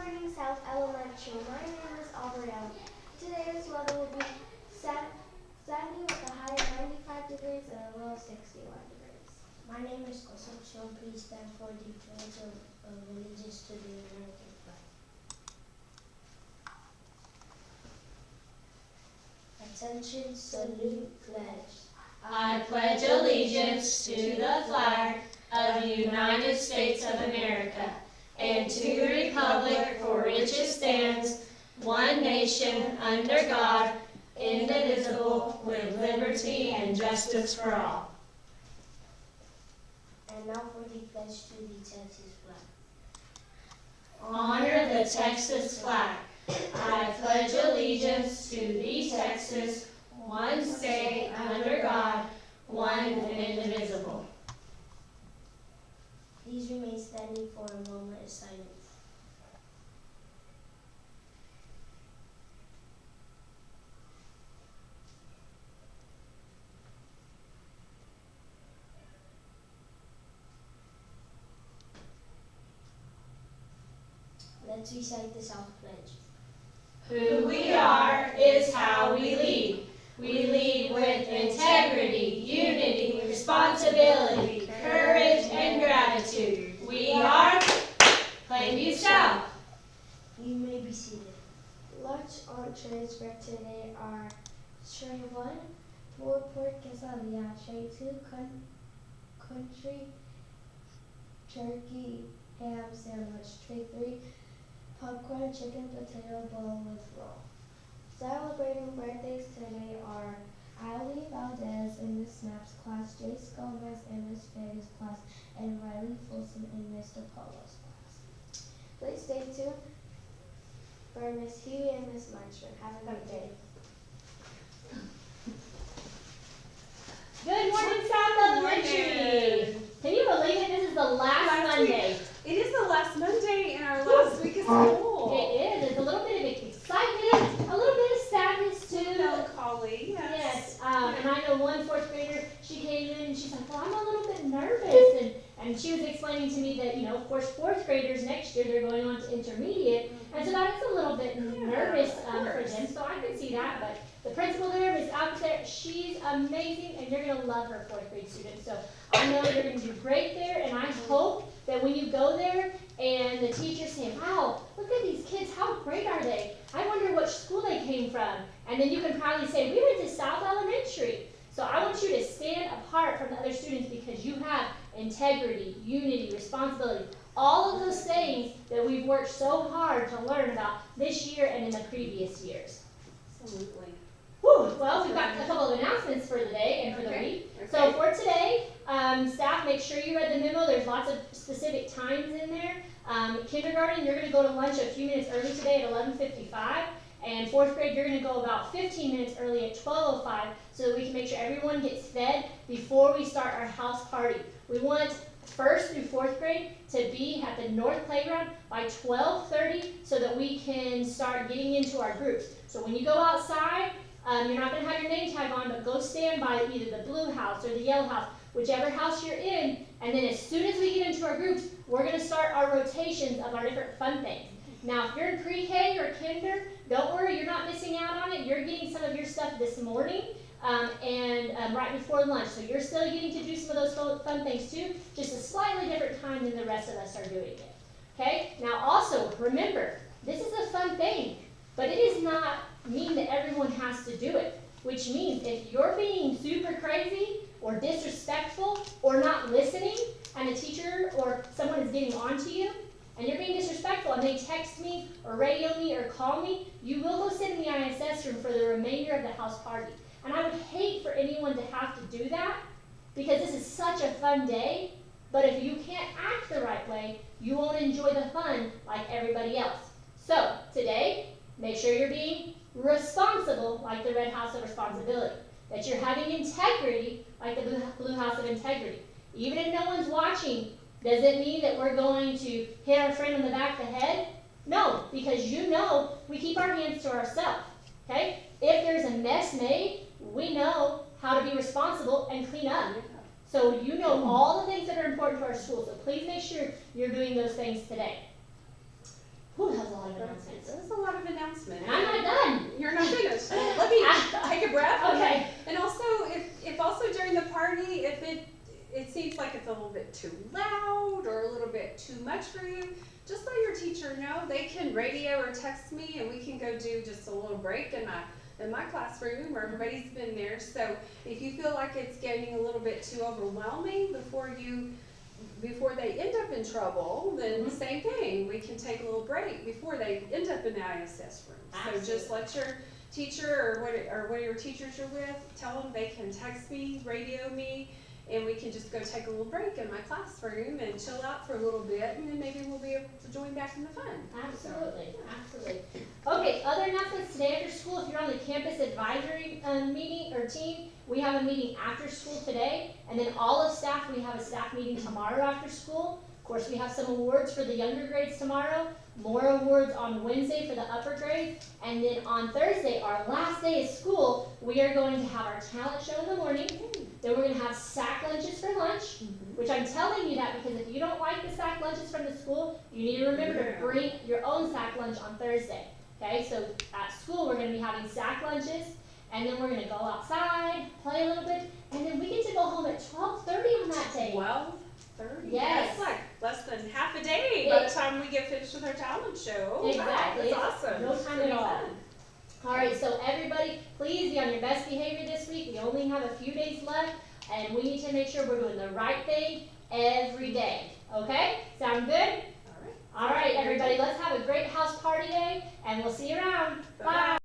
morning, South Elementary. My name is Aubrielle. Today's weather will be sunny with a high of 95 degrees and a low of 61 degrees. My name is Concepcion. Please stand for the pledge of allegiance to the American flag. Attention, salute, pledge. I pledge allegiance to the flag of the United States of America and to the republic for which it stands, one nation, under God, indivisible, with liberty and justice for all. And now for the pledge to the Texas flag. Honor the Texas flag. I pledge allegiance to the Texas, one state, under God, one and indivisible. Please remain standing for a moment of silence. Let's recite the South Pledge. Who we are is how we lead. We lead with integrity, unity, responsibility, courage, and gratitude. We are Plainview South. You may be seated. Lunch entrees for today are tray 1, pulled pork quesadilla, tray 2, country turkey ham sandwich, tray 3, popcorn chicken potato bowl with roll. Celebrating birthdays today are Ali Valdez in Miss Mapp's class, Jace Gomez in Miss Vega's class, and Riley Folsom in Mr. Polo's class. Please stay tuned for Miss Huey and Miss Munchman. Have a great day. Good morning, South Elementary. Can you believe it? This is the last Monday. It is the last Monday in our last week of school. It is. It's a little bit of excitement, a little bit of sadness too. Melancholy, yes. Yes. And I know one fourth grader, she came in and she's like, well, I'm a little bit nervous. And she was explaining to me that, of course, fourth graders next year, they're going on to intermediate. And so that is a little bit nervous for them. So I can see that. But the principal there, Miss Alex there, she's amazing. And you're going to love her fourth grade students. So I know you're going to do great there. And I hope that when you go there and the teachers say, wow, look at these kids, how great are they? I wonder what school they came from. And then you can proudly say, we went to South Elementary. So I want you to stand apart from the other students because you have integrity, unity, responsibility, all of those things that we've worked so hard to learn about this year and in the previous years. Absolutely. Whew, well, we've got a couple of announcements for the day and for the week. So for today, staff, make sure you read the memo. There's lots of specific times in there. Kindergarten, you're going to go to lunch a few minutes early today at 11:55. And fourth grade, you're going to go about 15 minutes early at 12:05 so that we can make sure everyone gets fed before we start our house party. We want first through fourth grade to be at the North Playground by 12:30 so that we can start getting into our groups. So when you go outside, you're not going to have your name tag on, but go stand by either the blue house or the yellow house, whichever house you're in. And then as soon as we get into our groups, we're going to start our rotations of our different fun things. Now, if you're in pre-K or kinder, don't worry, you're not missing out on it. You're getting some of your stuff this morning and right before lunch. So you're still getting to do some of those fun things too, just a slightly different time than the rest of us are doing it. Okay? Now also, remember, this is a fun thing, but it does not mean that everyone has to do it, which means if you're being super crazy or disrespectful or not listening and a teacher or someone is getting on to you, and you're being disrespectful and they text me or radio me or call me, you will go sit in the ISS room for the remainder of the house party. And I would hate for anyone to have to do that because this is such a fun day, but if you can't act the right way, you won't enjoy the fun like everybody else. So today, make sure you're being responsible like the Red House of Responsibility, that you're having integrity like the Blue House of Integrity. Even if no one's watching, does it mean that we're going to hit our friend on the back of the head? No, because we keep our hands to ourselves, okay? If there's a mess made, we know how to be responsible and clean up. So you know all the things that are important to our school, so please make sure you're doing those things today. Whew, that was a lot too loud or a little bit too much for you, just let your teacher know. They can radio or text me, and we can go do just a little break in my classroom, or everybody's been there. So if you feel like it's getting a little bit too overwhelming before they end up in trouble, then the same thing. We can take a little break before they end up in the ISS room. Absolutely. So just let your teacher or what your teachers you're with, tell them they can text me, radio me, and we can just go take a little break in my classroom and chill out for a little bit, and then maybe we'll be able to join back in the fun. Absolutely, absolutely. Okay, other announcements today after school. If you're on the campus advisory meeting or team, we have a meeting after school today, and then all of staff, we have a staff meeting tomorrow after school. Of course, we have some awards for the younger grades tomorrow, more awards on Wednesday for the upper grades, and then on Thursday, our last day of school, we are going to have our talent show in the morning. Then we're going to have sack lunches for lunch, which I'm telling you that because if you don't like the sack lunches from the school, you need to remember to bring your own sack lunch on Thursday. Okay, so at school we're going to be having sack lunches, and then we're going to go outside, play a little bit, and then we get to go home at 12:30 on that day. 12:30. Yes. That's like less than half a day by the time we get finished with our talent show. Exactly. Wow, that's awesome. No It's time gonna at be all. fun. All right, so everybody, please be on your best behavior this week. We only have a few days left, and we need to make sure we're doing the right thing every day. Okay? Sound good? All right. All right, everybody, let's have a great house party day, and we'll see you around. Bye.